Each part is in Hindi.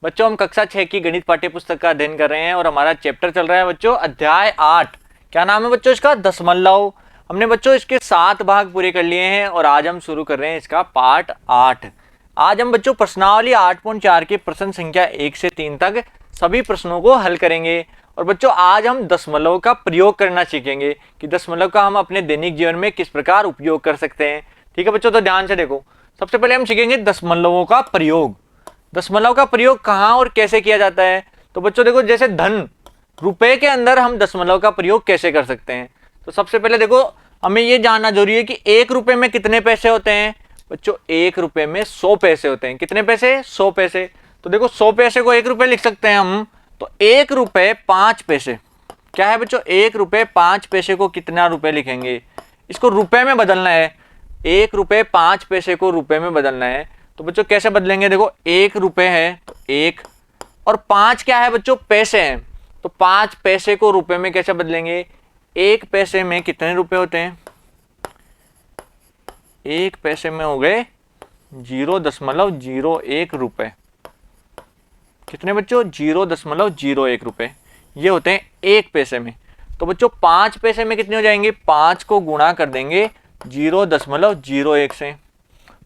बच्चों हम कक्षा 6 की गणित पाठ्य पुस्तक का अध्ययन कर रहे हैं और हमारा चैप्टर चल रहा है बच्चों अध्याय 8। क्या नाम है बच्चों इसका? दशमलव। हमने बच्चों इसके 7 भाग पूरे कर लिए हैं और आज हम शुरू कर रहे हैं इसका पार्ट 8। आज हम बच्चों प्रश्नावली 8.4 के प्रश्न संख्या 1 से 3 तक सभी प्रश्नों को हल करेंगे। और बच्चों आज हम दशमलव का प्रयोग करना सीखेंगे कि दशमलव का हम अपने दैनिक जीवन में किस प्रकार उपयोग कर सकते हैं। ठीक है बच्चों, तो ध्यान से देखो। सबसे पहले हम सीखेंगे दशमलवों का प्रयोग। दशमलव का प्रयोग कहाँ और कैसे किया जाता है। तो बच्चों देखो, जैसे धन रुपए के अंदर हम दशमलव का प्रयोग कैसे कर सकते हैं। तो सबसे पहले देखो, हमें यह जानना जरूरी है कि 1 रुपए में कितने पैसे होते हैं। बच्चों 1 रुपए में 100 पैसे होते हैं। कितने पैसे? 100 पैसे। तो देखो 100 पैसे को 1 रुपए लिख सकते हैं हम। तो 1 रुपए 5 पैसे क्या है बच्चों? 1 रुपए 5 पैसे को कितना रुपए लिखेंगे? इसको रुपए में बदलना है। 1 रुपए 5 पैसे को रुपए में बदलना है। तो बच्चों कैसे बदलेंगे? देखो 1 रुपए है तो 1 और 5 क्या है बच्चों? पैसे हैं। तो 5 पैसे को रुपए में कैसे बदलेंगे? 1 पैसे में कितने रुपए होते हैं? 1 पैसे में हो गए 0.01 रुपए। कितने बच्चों? 0.01 रुपए ये होते हैं 1 पैसे में। तो बच्चों 5 पैसे में कितने हो जाएंगे? 5 को गुणा कर देंगे 0.01 से।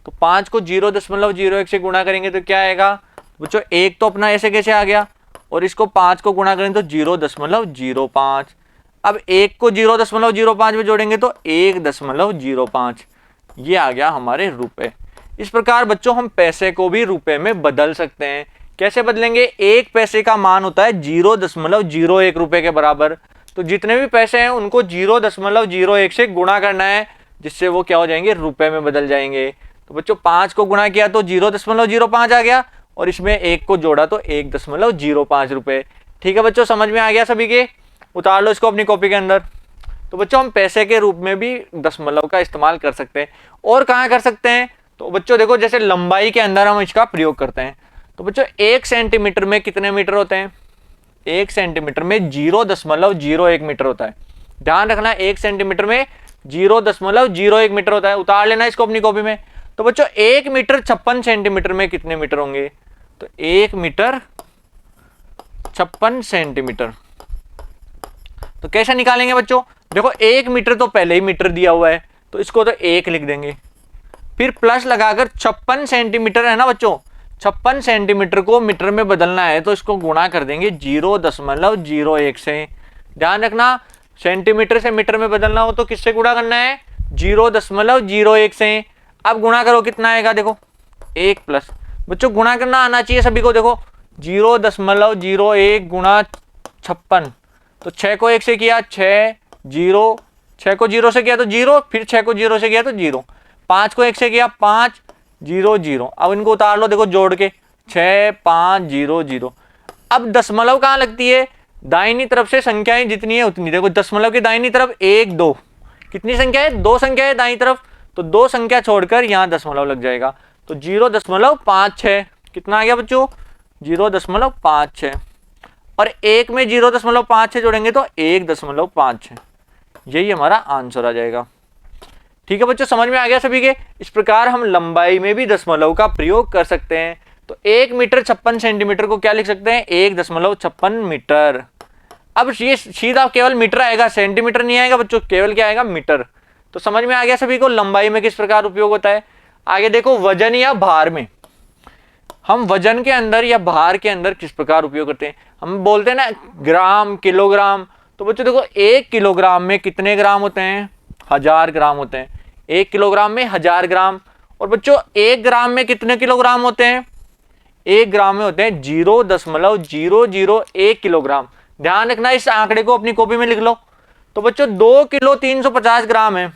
तो 5 को 0.01 से गुणा करेंगे तो क्या आएगा बच्चों? 1 तो अपना ऐसे कैसे आ गया और इसको 5 को गुणा करें तो 0.05। अब 1 को 0.05 में जोड़ेंगे तो 1.05। ये आ गया हमारे रुपए। इस प्रकार बच्चों हम पैसे को भी रुपए में बदल सकते हैं। कैसे बदलेंगे? 1 पैसे का मान होता है 0.01 रुपए के बराबर। तो जितने भी पैसे हैं उनको 0.01 से गुणा करना है, जिससे वो क्या हो जाएंगे? रुपए में बदल जाएंगे। तो बच्चों 5 को गुणा किया तो 0.05 आ गया और इसमें 1 को जोड़ा तो 1.05 रुपए। ठीक है बच्चों, समझ में आ गया सभी के? उतार लो इसको अपनी कॉपी के अंदर। तो बच्चों हम पैसे के रूप में भी दशमलव का इस्तेमाल कर सकते हैं। और कहाँ कर सकते हैं? तो बच्चों देखो, जैसे लंबाई के अंदर हम इसका प्रयोग करते हैं। तो बच्चों 1 सेंटीमीटर में कितने मीटर होते हैं? 1 सेंटीमीटर में 0.01 मीटर होता है। ध्यान रखना, 1 सेंटीमीटर में 0.01 मीटर होता है। उतार लेना इसको अपनी कॉपी में। तो बच्चों 1 मीटर 56 सेंटीमीटर में कितने मीटर होंगे? तो 1 मीटर 56 सेंटीमीटर। तो कैसे निकालेंगे बच्चों? देखो 1 मीटर तो पहले ही मीटर दिया हुआ है तो इसको तो 1 लिख देंगे, फिर प्लस लगाकर 56 सेंटीमीटर है ना बच्चों, 56 सेंटीमीटर को मीटर में बदलना है तो इसको गुणा कर देंगे 0.01 से। ध्यान रखना, सेंटीमीटर से मीटर में बदलना हो तो किससे गुणा करना है? 0.01 से। अब गुणा करो कितना आएगा? देखो 1 प्लस, बच्चों गुणा करना आना चाहिए सभी को। देखो 0.01 गुणा 56, तो 6 को 1 से किया 6 को 0 से किया तो 0, फिर 6 को 0 से किया तो 0, 5 को 1 से किया 5 0 0। अब इनको उतार लो देखो जोड़ के 6 5 0 0। अब दशमलव कहाँ लगती है? दाहिनी तरफ से संख्याएं जितनी है उतनी। देखो दशमलव की दाहिनी तरफ 1 2 कितनी संख्या है? 2 संख्या है दाहिनी तरफ, तो 2 संख्या छोड़कर यहाँ दशमलव लग जाएगा। तो 0.56 कितना आ गया बच्चों? 0.56। और 1 में 0.56 जोड़ेंगे तो 1.56। यही हमारा आंसर आ जाएगा। ठीक है बच्चों, समझ में आ गया सभी के? इस प्रकार हम लंबाई में भी दशमलव का प्रयोग कर सकते हैं। तो 1 मीटर 56 सेंटीमीटर को क्या लिख सकते हैं? 1.56 मीटर। अब ये सीधा केवल मीटर आएगा, सेंटीमीटर नहीं आएगा बच्चों, केवल क्या आएगा? मीटर। तो समझ में आ गया सभी को लंबाई में किस प्रकार उपयोग होता है। आगे देखो वजन या भार में, हम वजन के अंदर या भार के अंदर किस प्रकार उपयोग करते हैं। हम बोलते हैं ना ग्राम किलोग्राम। तो बच्चों देखो 1 किलोग्राम में कितने ग्राम होते हैं? 1000 ग्राम होते हैं। 1 किलोग्राम में 1000 ग्राम। और बच्चों 1 ग्राम में कितने किलोग्राम होते हैं? 1 ग्राम में होते हैं 0.001 किलोग्राम। ध्यान रखना, इस आंकड़े को अपनी कॉपी में लिख लो। तो बच्चों 2 किलो 350 ग्राम है।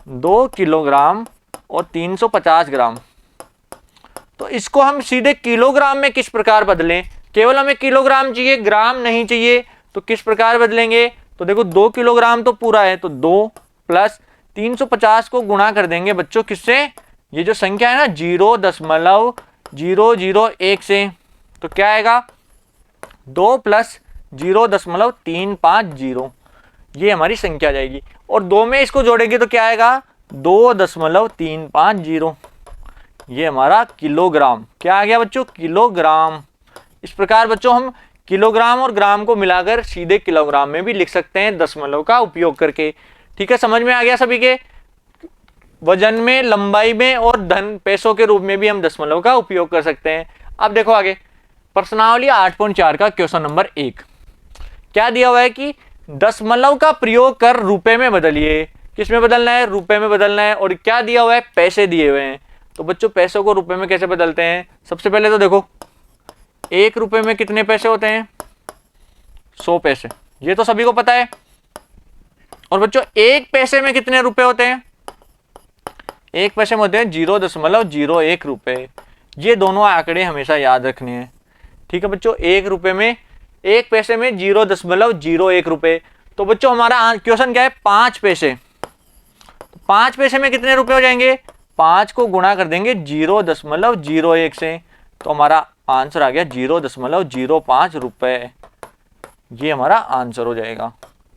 2 किलोग्राम और 350 ग्राम। तो इसको हम सीधे किलोग्राम में किस प्रकार बदलें? केवल हमें किलोग्राम चाहिए, ग्राम नहीं चाहिए। तो किस प्रकार बदलेंगे? तो देखो 2 किलोग्राम तो पूरा है तो 2 प्लस 350 को गुणा कर देंगे बच्चों किससे? ये जो संख्या है ना 0.001 से। तो क्या आएगा? 2 प्लस 0.350, ये हमारी संख्या जाएगी। और 2 में इसको जोड़ेंगे तो क्या आएगा? 2.350। ये हमारा किलोग्राम। क्या आ गया बच्चों? किलोग्राम। इस प्रकार बच्चों हम किलोग्राम और ग्राम को मिलाकर सीधे किलोग्राम में भी लिख सकते हैं दशमलव का उपयोग करके। ठीक है, समझ में आ गया सभी के? वजन में, लंबाई में और धन पैसों के रूप में भी हम दशमलव का उपयोग कर सकते हैं। अब देखो आगे प्रश्नावली 8.4 का क्वेश्चन नंबर 1 क्या दिया हुआ है कि दशमलव का प्रयोग कर रुपए में बदलिए। किस में बदलना है? रुपए में बदलना है। और क्या दिया हुआ है? पैसे दिए हुए हैं। तो बच्चों पैसों को रुपए में कैसे बदलते हैं? सबसे पहले तो देखो 1 रुपए में कितने पैसे होते हैं? 100 पैसे, ये तो सभी को पता है। और बच्चों 1 पैसे में कितने रुपए होते हैं? 1 पैसे में होते हैं 0.01 रुपए। ये दोनों आंकड़े हमेशा याद रखने हैं। ठीक है बच्चों, 1 रुपए में, 1 पैसे में 0.01 रुपए। तो बच्चों हमारा क्वेश्चन क्या है? 5 पैसे। तो 5 पैसे में कितने रुपए हो जाएंगे? 5 को गुणा कर देंगे 0.01 से, तो हमारा आंसर आ गया 0.05 रुपए। ये हमारा आंसर हो जाएगा।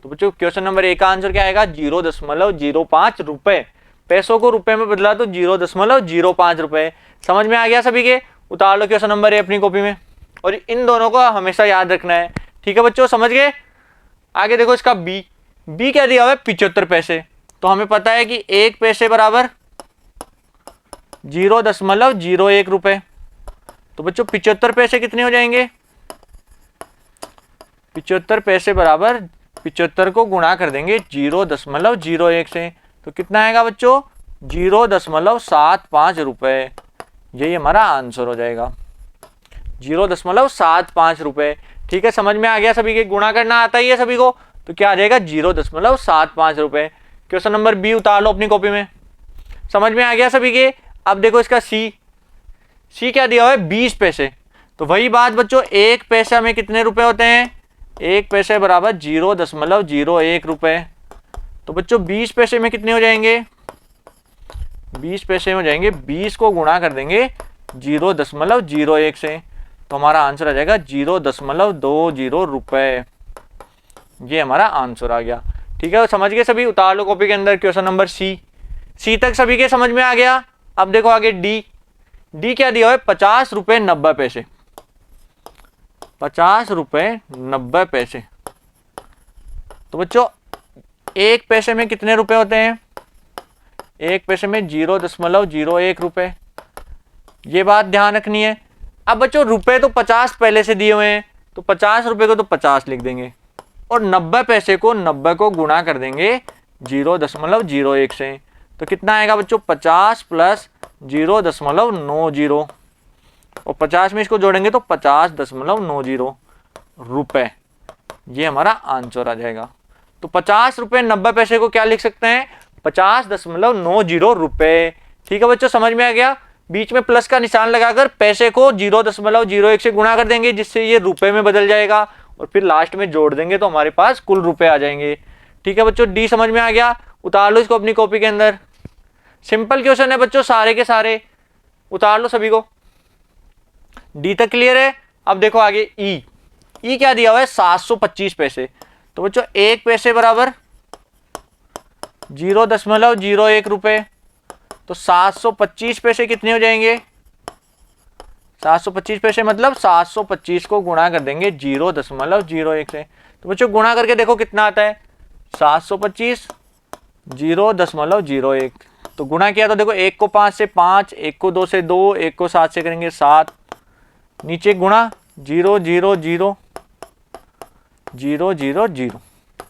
तो बच्चों क्वेश्चन नंबर 1 का आंसर क्या आएगा? 0.05 रुपए। पैसों को रुपए में बदला तो 0.05 रुपए। समझ में आ गया सभी के? उतार लो क्वेश्चन नंबर 1 अपनी कॉपी में, और इन दोनों को हमेशा याद रखना है। ठीक है बच्चों, समझ गए? आगे देखो इसका बी क्या दिया हुआ है? 75 पैसे। तो हमें पता है कि 1 पैसे बराबर 0.01 रुपए। तो बच्चों 75 पैसे कितने हो जाएंगे? 75 पैसे बराबर 75 को गुणा कर देंगे 0.01 से, तो कितना आएगा बच्चों? 0.75 रुपए। यही हमारा आंसर हो जाएगा, 0.75 रुपए। ठीक है, समझ में आ गया सभी के? गुणा करना आता ही है सभी को, तो क्या आ जाएगा? 0.75 रुपए। क्वेश्चन नंबर बी उतार लो अपनी कॉपी में। समझ में आ गया सभी के? अब देखो इसका सी क्या दिया हुआ है? 20 पैसे। तो वही बात बच्चों, 1 पैसा में कितने रुपए होते हैं? 1 पैसे बराबर 0.01 रुपए। तो बच्चों 20 पैसे में कितने हो जाएंगे? 20 पैसे में हो जाएंगे 20 को गुणा कर देंगे 0.01 से, तो हमारा आंसर आ जाएगा 0.20 रुपए। ये हमारा आंसर आ गया। ठीक है, समझ गए सभी? उतार लो कॉपी के अंदर क्वेश्चन नंबर सी तक सभी के समझ में आ गया। अब देखो आगे डी क्या दिया हुआ है? 50 रुपए 90 पैसे। 50 रुपए 90 पैसे। तो बच्चों 1 पैसे में कितने रुपए होते हैं? 1 पैसे में 0.01 रुपए। ये बात ध्यान रखनी है। अब बच्चों रुपए तो 50 पहले से दिए हुए हैं, तो 50 रुपए को तो 50 लिख देंगे, और 90 पैसे को 90 को गुणा कर देंगे 0.01 से, तो कितना आएगा बच्चों? 50 प्लस 0.90, और 50 में इसको जोड़ेंगे तो 50.90 रुपए। ये हमारा आंसर आ जाएगा। तो 50 रुपए 90 पैसे को क्या लिख सकते हैं? 50.90 रुपए। ठीक है बच्चों, समझ में आ गया? बीच में प्लस का निशान लगाकर पैसे को 0.01 से गुणा कर देंगे, जिससे ये रुपए में बदल जाएगा, और फिर लास्ट में जोड़ देंगे तो हमारे पास कुल रुपए आ जाएंगे। ठीक है बच्चों, डी समझ में आ गया? उतार लो इसको अपनी कॉपी के अंदर। सिंपल क्वेश्चन है बच्चों, सारे के सारे उतार लो सभी को। डी तक क्लियर है? अब देखो आगे ई क्या दिया हुआ है? 725 पैसे। तो बच्चों 1 पैसे बराबर 0.01 रुपए। तो 725 पैसे कितने हो जाएंगे? 725 पैसे मतलब 725 को गुणा कर देंगे 0.01 से। तो बच्चों गुणा करके देखो कितना आता है? 725 0.01। तो गुणा किया तो देखो 1 को 5 से 5, 1 को 2 से 2, 1 को 7 से करेंगे 7, नीचे गुणा 0 0 0 0 0 0।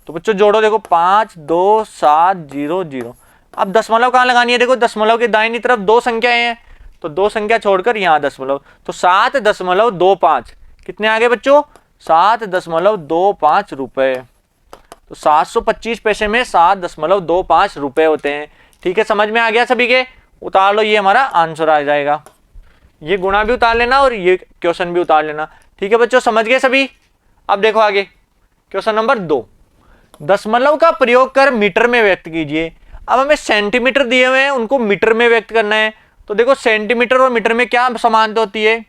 तो बच्चों जोड़ो देखो 5 2 7 0 0। अब दशमलव कहाँ लगानी है? देखो दशमलव के दाहिनी तरफ 2 संख्याएं हैं, तो 2 संख्या छोड़कर यहाँ दशमलव, तो 7.25 कितने आ गए बच्चों? 7.25 रुपए। तो 725 पैसे में 7.25 रुपए होते हैं। ठीक है, समझ में आ गया सभी के? उतार लो, ये हमारा आंसर आ जाएगा। ये गुणा भी उतार लेना और ये क्वेश्चन भी उतार लेना। ठीक है बच्चों, समझ गए सभी? अब देखो आगे क्वेश्चन नंबर 2, दशमलव का प्रयोग कर मीटर में व्यक्त कीजिए। अब हमें सेंटीमीटर दिए हुए हैं, उनको मीटर में व्यक्त करना है। तो देखो सेंटीमीटर और मीटर में क्या समानता होती है?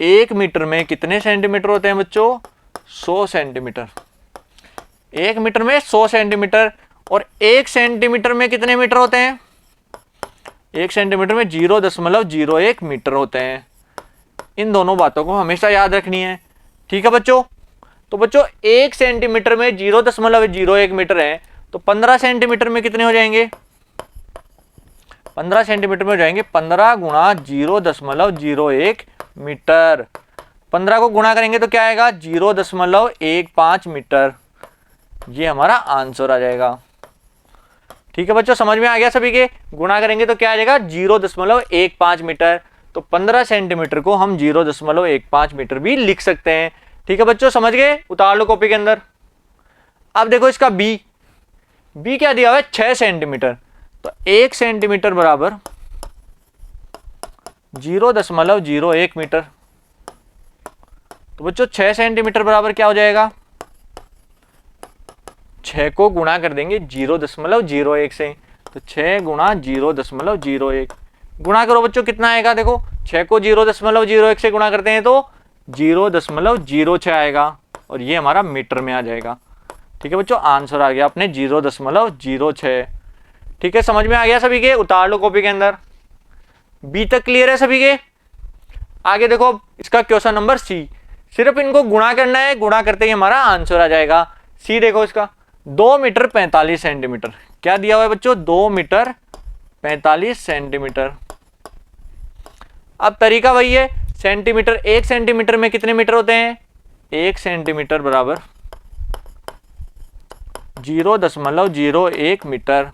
1 मीटर में कितने सेंटीमीटर होते हैं बच्चों? 100 सेंटीमीटर। 1 मीटर में 100 सेंटीमीटर। और 1 सेंटीमीटर में कितने मीटर होते हैं? 1 सेंटीमीटर में 0.01 मीटर होते हैं। इन दोनों बातों को हमेशा याद रखनी है। ठीक है बच्चों, तो बच्चों 1 सेंटीमीटर में 0.01 मीटर है, तो 15 सेंटीमीटर में कितने हो जाएंगे? 15 सेंटीमीटर में हो जाएंगे 15 गुणा 0.01 मीटर। 15 को गुणा करेंगे तो क्या आएगा? 0.15 मीटर। ये हमारा आंसर आ जाएगा। ठीक है बच्चों, समझ में आ गया सभी के? गुणा करेंगे तो क्या आ जाएगा? 0.15 मीटर। तो 15 सेंटीमीटर को हम 0.15 मीटर भी लिख सकते हैं। ठीक है बच्चों, समझ गए? उतार लो कॉपी के अंदर। अब देखो इसका बी क्या दिया हुआ है? 6 सेंटीमीटर। तो 1 सेंटीमीटर बराबर 0.01 मीटर। तो बच्चों 6 सेंटीमीटर बराबर क्या हो जाएगा? 6 को गुणा कर देंगे 0.01 से, तो 6 गुणा 0.01 गुणा करो बच्चों, कितना आएगा? देखो 6 को 0.01 से गुणा करते हैं तो 0.06 आएगा, और ये हमारा मीटर में आ जाएगा। ठीक है बच्चों, आंसर आ गया अपने 0.06। ठीक है, समझ में आ गया सभी के? उतार लो कॉपी के अंदर। बी तक क्लियर है सभी के? आगे देखो इसका क्वेश्चन नंबर सी। सिर्फ इनको गुणा करना है, गुणा करते ही हमारा आंसर आ जाएगा। सी देखो इसका 2 मीटर 45 सेंटीमीटर। क्या दिया हुआ है बच्चों? 2 मीटर 45 सेंटीमीटर। अब तरीका वही है, सेंटीमीटर। 1 सेंटीमीटर में कितने मीटर होते हैं? 1 सेंटीमीटर बराबर 0.01 मीटर।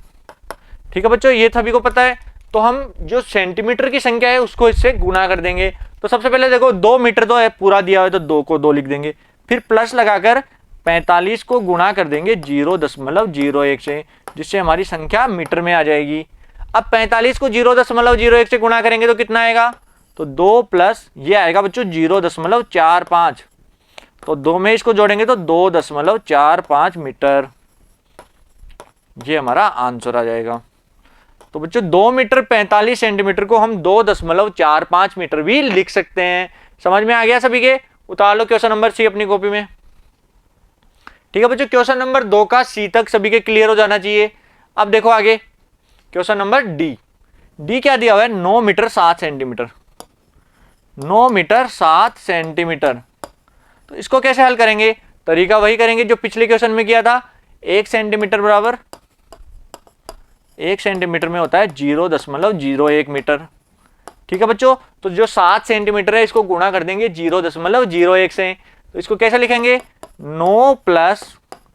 ठीक है बच्चों, ये सभी को पता है। तो हम जो सेंटीमीटर की संख्या है उसको इससे गुणा कर देंगे। तो सबसे पहले देखो 2 मीटर तो है पूरा दिया हुआ है, तो 2 को 2 लिख देंगे, फिर प्लस लगाकर 45 को गुणा कर देंगे 0.01 से, जिससे हमारी संख्या मीटर में आ जाएगी। अब 45 को 0.01 से गुणा करेंगे तो कितना आएगा? तो 2 प्लस ये आएगा बच्चों 0.45। तो 2 में इसको जोड़ेंगे तो 2.45 मीटर। ये हमारा आंसर आ जाएगा। तो बच्चों 2 मीटर 45 सेंटीमीटर को हम 2.45 मीटर भी लिख सकते हैं। समझ में आ गया सभी के? उतार लो क्वेश्चन नंबर सी अपनी कॉपी में। ठीक है बच्चों, क्वेश्चन नंबर 2 का सी तक सभी के क्लियर हो जाना चाहिए। अब देखो आगे क्वेश्चन नंबर डी क्या दिया हुआ है? 9 मीटर 7 सेंटीमीटर। 9 metre 7 centimetre. तो इसको कैसे हल करेंगे? तरीका वही करेंगे जो पिछले क्वेश्चन में किया था। 1 सेंटीमीटर बराबर 1 सेंटीमीटर में होता है 0.01 मीटर। ठीक है बच्चों, तो जो 7 सेंटीमीटर है इसको गुणा कर देंगे 0.01 से। तो इसको कैसे लिखेंगे? 9 प्लस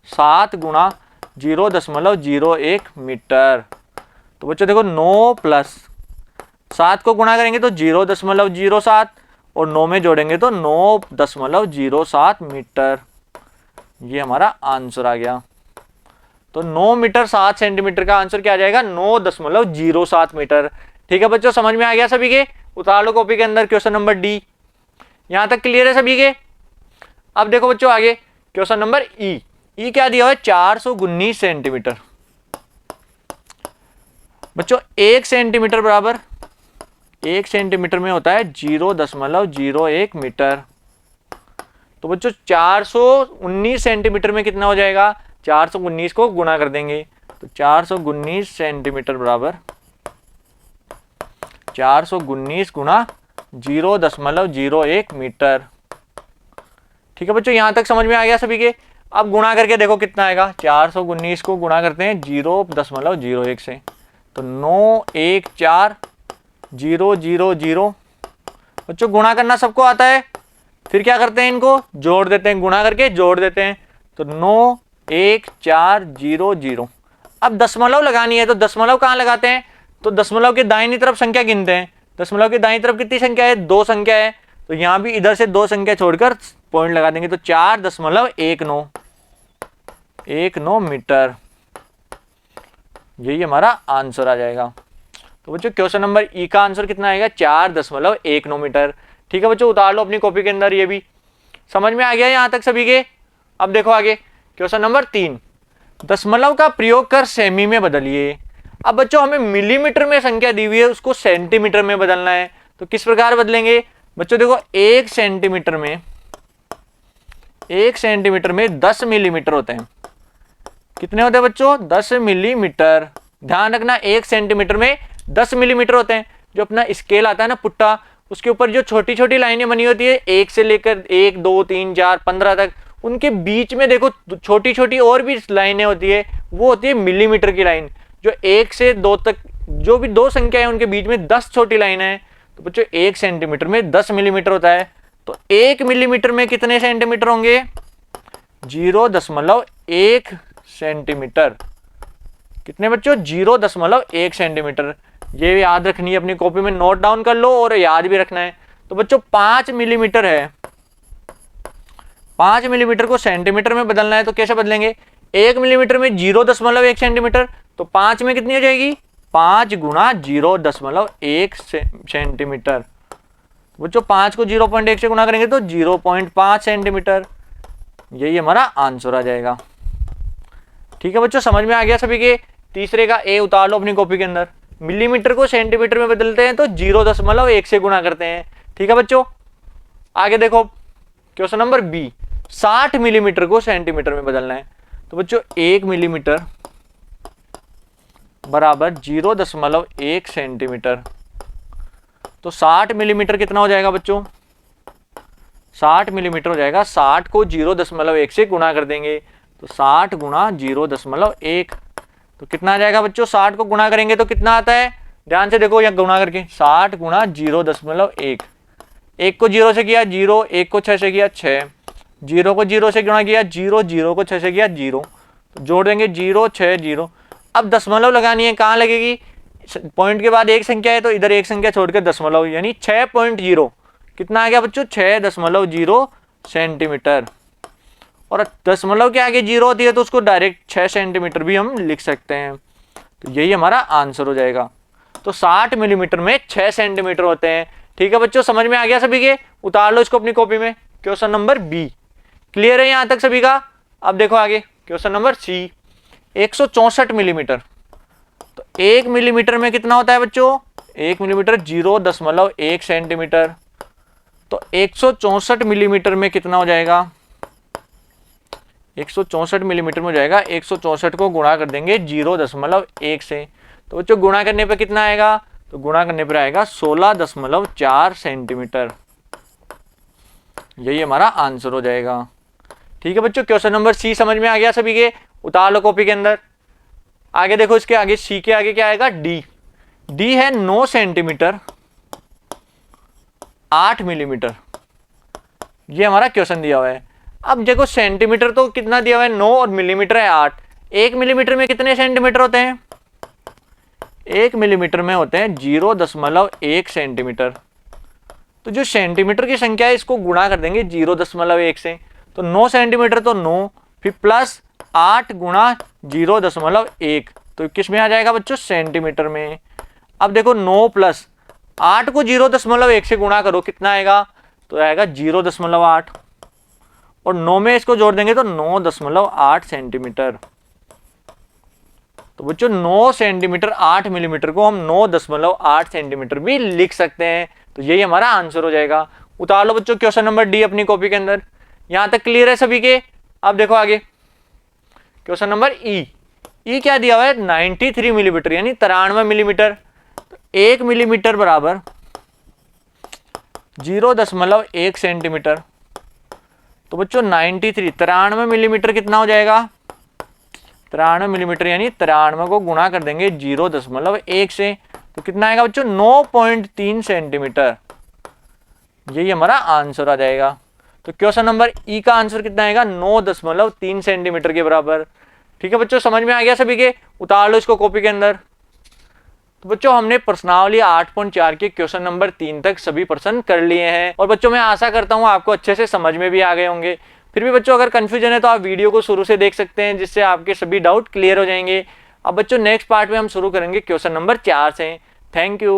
7 गुणा 0.01 मीटर। तो बच्चों देखो 9 प्लस 7 को गुणा करेंगे तो 0.07, और 9 में जोड़ेंगे तो 9.07 मीटर। ये हमारा आंसर आ गया। तो 9 मीटर 7 सेंटीमीटर का आंसर क्या आ जाएगा? 9.07 मीटर। ठीक है बच्चों, समझ में आ गया सभी के? उतार लो कॉपी के अंदर क्वेश्चन नंबर डी। यहां तक क्लियर है सभी के? अब देखो बच्चों आगे क्वेश्चन नंबर ई क्या दिया हुआ है? 419 सेंटीमीटर। बच्चों 1 सेंटीमीटर बराबर 1 सेंटीमीटर में होता है 0.01 मीटर। तो बच्चों 419 सेंटीमीटर में कितना हो जाएगा? 419 को गुणा कर देंगे तो 419 सेंटीमीटर बराबर 419 गुणा 0.01 मीटर। ठीक है बच्चों, यहां तक समझ में आ गया सभी के? अब गुणा करके देखो कितना आएगा? 419 को गुणा करते हैं 0.01 से, तो 9 1 4 0 0 0। बच्चों गुणा करना सबको आता है। फिर क्या करते हैं? इनको जोड़ देते हैं, गुणा करके जोड़ देते हैं। तो 9 1 4 0 0। अब दशमलव लगानी है तो दशमलव कहाँ लगाते हैं? तो दशमलव के दाहिनी तरफ संख्या गिनते हैं। दशमलव की दाहिनी तरफ कितनी संख्या है? 2 संख्या है। तो यहां भी इधर से 2 संख्या छोड़कर पॉइंट लगा देंगे तो 4.19 मीटर। यही हमारा आंसर आ जाएगा। तो बच्चों क्वेश्चन नंबर ई का आंसर कितना आएगा? 4.19 मीटर। ठीक है बच्चों, उतार लो अपनी कॉपी के अंदर। ये भी समझ में आ गया यहां तक सभी के? अब देखो आगे क्वेश्चन नंबर 3, दशमलव का प्रयोग कर सेमी में बदलिए। अब बच्चों हमें मिलीमीटर में संख्या दी हुई है, उसको सेंटीमीटर में बदलना है। तो किस प्रकार बदलेंगे? बच्चों देखो 1 सेंटीमीटर में 10 मिलीमीटर होते हैं। कितने होते हैं बच्चों? 10 मिलीमीटर। ध्यान रखना 1 सेंटीमीटर में 10 मिलीमीटर होते हैं। जो अपना स्केल आता है ना पुट्टा, उसके ऊपर जो छोटी छोटी लाइनें बनी होती है 1 से लेकर 1 2 3 4 15 तक, उनके बीच में देखो छोटी छोटी और भी लाइनें होती है, वो होती है मिलीमीटर की लाइन। जो 1 से 2 तक जो भी दो संख्या है उनके बीच में 10 छोटी लाइनें हैं, तो बच्चों 1 सेंटीमीटर में 10 मिलीमीटर होता है। तो 1 मिलीमीटर में कितने सेंटीमीटर होंगे? 0.1 सेंटीमीटर। कितने बच्चों? 0.1 सेंटीमीटर। ये याद रखनी है, अपनी कॉपी में नोट डाउन कर लो और याद भी रखना है। तो बच्चों 5 मिलीमीटर है, 5 मिलीमीटर को सेंटीमीटर में बदलना है तो कैसे बदलेंगे? 1 मिलीमीटर में 0.1 सेंटीमीटर, तो 5 में कितनी हो जाएगी? 5 गुणा 0.1 सेंटीमीटर। बच्चों 5 को 0.1 से गुणा करेंगे तो 0.5 सेंटीमीटर। यही हमारा आंसर आ जाएगा। ठीक है बच्चों, समझ में आ गया सभी के? तीसरे का ए उतार लो अपनी कॉपी के अंदर। मिलीमीटर को सेंटीमीटर में बदलते हैं तो 0.1 से गुणा करते हैं। ठीक है बच्चों, आगे देखो क्वेश्चन नंबर बी। 60 मिलीमीटर को सेंटीमीटर में बदलना है। तो बच्चों 1 मिलीमीटर बराबर 0.1 सेंटीमीटर। तो 60 मिलीमीटर कितना हो जाएगा बच्चों? 60 मिलीमीटर हो जाएगा, 60 को 0.1 से गुणा कर देंगे तो 60 गुणा 0.1, तो कितना आ जाएगा बच्चों? 60 को गुणा करेंगे तो कितना आता है? ध्यान से देखो, यहाँ गुणा करके 60 गुणा 0.1, 1 को 0 से किया 0, 1 को 6 से किया 6, 0 को 0 से गुणा किया 0, 0 को 6 से किया 0, तो जोड़ देंगे 0 6 0। अब दशमलव लगानी है, कहाँ लगेगी? पॉइंट के बाद एक संख्या है तो इधर एक संख्या छोड़कर दशमलव, यानी 6.0। कितना आ गया बच्चों? 6.0 सेंटीमीटर। और दशमलव के आगे 0 होती है तो उसको डायरेक्ट 6 सेंटीमीटर भी हम लिख सकते हैं। तो यही हमारा आंसर हो जाएगा। तो 60 मिलीमीटर में 6 सेंटीमीटर होते हैं। ठीक है बच्चों, समझ में आ गया सभी के? उतार लो इसको अपनी कॉपी में। क्वेश्चन नंबर बी क्लियर है यहां तक सभी का? अब देखो आगे क्वेश्चन नंबर सी। 164 मिलीमीटर। तो 1 मिलीमीटर में कितना होता है बच्चों? 1 मिलीमीटर 0.1 सेंटीमीटर। तो 164 मिलीमीटर में कितना हो जाएगा? 164 मिलीमीटर में हो जाएगा, 164 को गुणा कर देंगे 0.1 से। तो बच्चों गुणा करने पे कितना आएगा? तो गुणा करने पर आएगा 16.4 सेंटीमीटर। यही हमारा आंसर हो जाएगा। ठीक है बच्चों, क्वेश्चन नंबर सी समझ में आ गया सभी के? उतार लो कॉपी के अंदर। आगे देखो, इसके आगे सी के आगे क्या आएगा? डी। डी है 9 सेंटीमीटर 8 मिलीमीटर। ये हमारा क्वेश्चन दिया हुआ है। अब देखो सेंटीमीटर तो कितना दिया हुआ है? 9 और मिलीमीटर है 8। 1 मिलीमीटर में कितने सेंटीमीटर होते हैं? 1 मिलीमीटर में होते हैं 0.1 सेंटीमीटर। तो जो सेंटीमीटर की संख्या है इसको गुणा कर देंगे 0.1 से। तो 9 सेंटीमीटर तो 9, फिर प्लस 8 गुणा 0.1, तो किस में आ जाएगा बच्चों? सेंटीमीटर में। अब देखो 9 प्लस 8 को 0.1 से गुणा करो, कितना आएगा? तो आएगा 0.8, और 9 में इसको जोड़ देंगे तो 9.8 सेंटीमीटर। तो बच्चों 9 सेंटीमीटर 8 मिलीमीटर को हम 9.8 सेंटीमीटर भी लिख सकते हैं। तो यही हमारा आंसर हो जाएगा। उतार लो बच्चों क्वेश्चन नंबर डी अपनी कॉपी के अंदर। यहां तक क्लियर है सभी के? अब देखो आगे क्वेश्चन नंबर ई। ई क्या दिया हुआ है? 93 मिलीमीटर, यानी 93 मिलीमीटर। तो 1 मिलीमीटर बराबर 0.1 सेंटीमीटर। तो बच्चों 93 मिलीमीटर कितना हो जाएगा? 93 मिलीमीटर, यानी 93 को गुणा कर देंगे 0.1 से, तो कितना आएगा बच्चों? 9.3 सेंटीमीटर। यही हमारा आंसर आ जाएगा। तो क्वेश्चन नंबर ई का आंसर कितना आएगा? 9.3 सेंटीमीटर के बराबर। ठीक है बच्चों, समझ में आ गया सभी के? उतार लो इसको कॉपी के अंदर। तो बच्चों हमने प्रश्नावली 8.4 के क्वेश्चन नंबर 3 तक सभी प्रश्न कर लिए हैं। और बच्चों मैं आशा करता हूं आपको अच्छे से समझ में भी आ गए होंगे। फिर भी बच्चों अगर कंफ्यूजन है तो आप वीडियो को शुरू से देख सकते हैं, जिससे आपके सभी डाउट क्लियर हो जाएंगे। अब बच्चों नेक्स्ट पार्ट में हम शुरू करेंगे क्वेश्चन नंबर 4 से। Thank you.